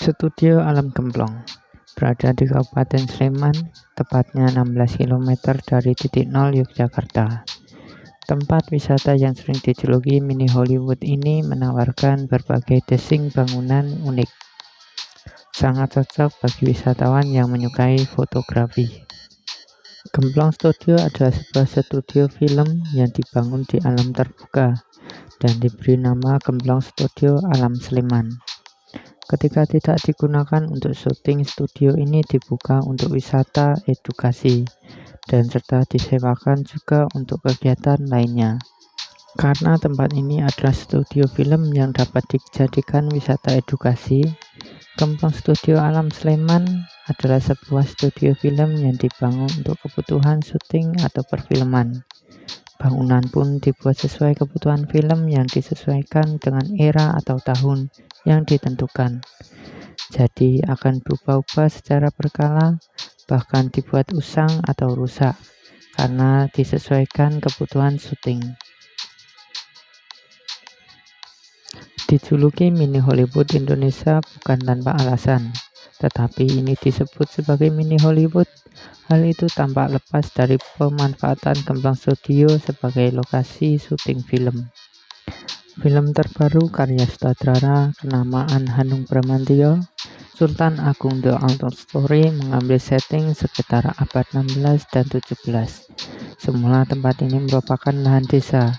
Studio Alam Gemplong berada di Kabupaten Sleman, tepatnya 16 km dari titik nol Yogyakarta. Tempat wisata yang sering dijuluki mini Hollywood ini menawarkan berbagai desain bangunan unik. Sangat cocok bagi wisatawan yang menyukai fotografi. Gemplong Studio adalah sebuah studio film yang dibangun di alam terbuka dan diberi nama Gemplong Studio Alam Sleman. Ketika tidak digunakan untuk syuting, studio ini dibuka untuk wisata, edukasi, dan serta disewakan juga untuk kegiatan lainnya. Karena tempat ini adalah studio film yang dapat dijadikan wisata edukasi, Gemplong Studio Alam Sleman adalah sebuah studio film yang dibangun untuk kebutuhan syuting atau perfilman. Bangunan pun dibuat sesuai kebutuhan film yang disesuaikan dengan era atau tahun yang ditentukan. Jadi akan berubah-ubah secara berkala, bahkan dibuat usang atau rusak karena disesuaikan kebutuhan syuting. Dijuluki mini Hollywood Indonesia bukan tanpa alasan, tetapi ini disebut sebagai mini Hollywood. Hal itu tampak lepas dari pemanfaatan Gemplong Studio sebagai lokasi syuting film. Film terbaru karya sutradara kenamaan Hanung Bramantyo, Sultan Agung The Untold Story, mengambil setting sekitar abad 16 dan 17. Semula tempat ini merupakan lahan desa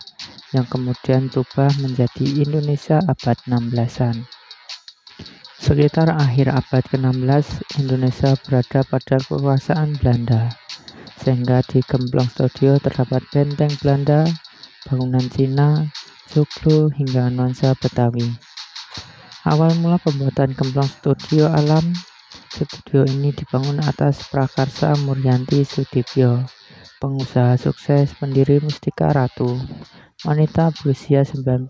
yang kemudian berubah menjadi Indonesia abad 16-an. Sekitar akhir abad ke-16, Indonesia berada pada kekuasaan Belanda, sehingga di Gemplong Studio terdapat benteng Belanda, bangunan Cina, joglo, hingga nuansa Betawi. Awal mula pembuatan Gemplong Studio Alam, studio ini dibangun atas prakarsa Muryanti Sudibyo, pengusaha sukses pendiri Mustika Ratu. Wanita berusia 91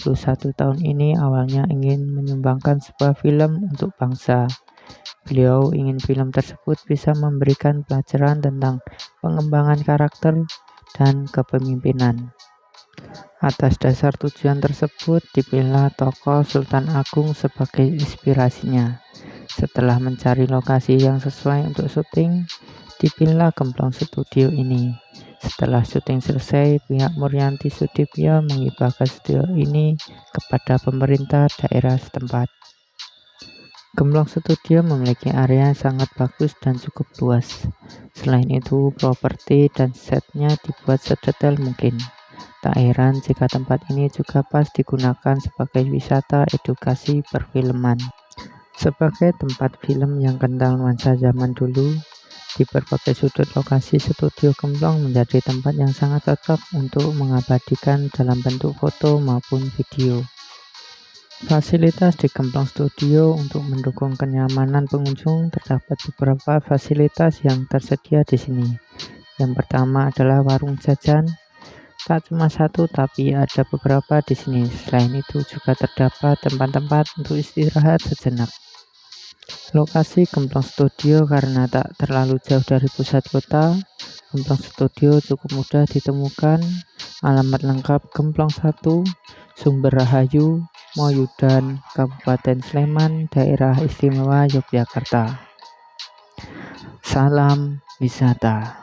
tahun ini awalnya ingin menyumbangkan sebuah film untuk bangsa. Beliau ingin film tersebut bisa memberikan pelajaran tentang pengembangan karakter dan kepemimpinan. Atas dasar tujuan tersebut, dipilih tokoh Sultan Agung sebagai inspirasinya. Setelah mencari lokasi yang sesuai untuk syuting, dipilih Gemplong Studio ini. Setelah syuting selesai, pihak Muryanti Sudibyo menghibahkan studio ini kepada pemerintah daerah setempat. Gemplong Studio memiliki area yang sangat bagus dan cukup luas. Selain itu, properti dan setnya dibuat sedetail mungkin. Tak heran jika tempat ini juga pas digunakan sebagai wisata edukasi perfilman. Sebagai tempat film yang kental nuansa zaman dulu, di berbagai sudut lokasi studio Gemplong menjadi tempat yang sangat cocok untuk mengabadikan dalam bentuk foto maupun video. Fasilitas di Gemplong Studio untuk mendukung kenyamanan pengunjung terdapat beberapa fasilitas yang tersedia di sini. Yang pertama adalah warung jajan. Tak cuma satu, tapi ada beberapa di sini. Selain itu juga terdapat tempat-tempat untuk istirahat sejenak. Lokasi Gemplong Studio karena tak terlalu jauh dari pusat kota, Gemplong Studio cukup mudah ditemukan. Alamat lengkap Gemplong 1, Sumber Rahayu, Moyudan, Kabupaten Sleman, Daerah Istimewa Yogyakarta. Salam wisata.